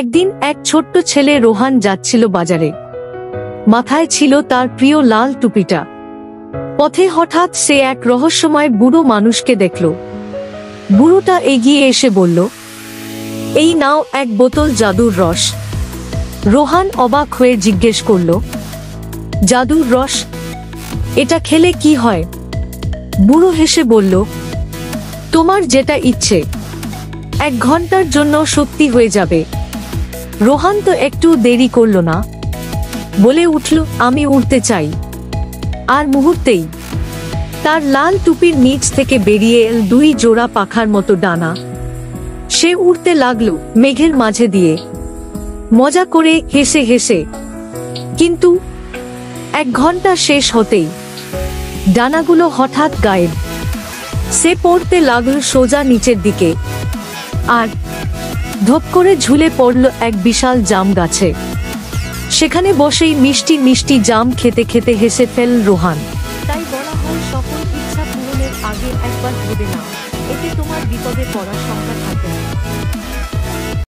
একদিন এক ছোট্ট ছেলে রোহান যাচ্ছিল বাজারে। মাথায় ছিল তার প্রিয় লাল টুপিটা। পথে হঠাৎ সে এক রহস্যময় বুড়ো মানুষকে দেখল। বুড়োটা এগিয়ে এসে বলল, এই নাও এক বোতল জাদুর রস। রোহান অবাক হয়ে জিজ্ঞেস করল, জাদুর রস? এটা খেলে কি হয়? বুড়ো হেসে বলল, তোমার যেটা ইচ্ছে, 1 ঘন্টার জন্য শক্তি হয়ে যাবে। রোহান তো একটু দেরি করল না, বলে উঠল, আমি উড়তে চাই। আর মুহূর্তেই তার লাল টুপির নিচ থেকে বেরিয়ে এল 2 জোড়া পাখার মতো ডানা। সে উড়তে লাগলো মেঘের মাঝে দিয়ে, মজা করে হেসে হেসে। কিন্তু 1 ঘন্টা শেষ হতেই ডানাগুলো হঠাৎ গায়েব। সে পড়তে লাগলো সোজা নিচের দিকে, আর ধপ করে ঝুলে পড়ল এক বিশাল জাম গাছে। সেখানে বসেই মিষ্টি মিষ্টি জাম খেতে খেতে হেসে ফেল রোহান। তাই বলা হয়, সকল ইচ্ছা পূরণের আগে একবার ভেবে নাও, এতে তোমার বিপদে পড়ার সংখ্যা থাকে না।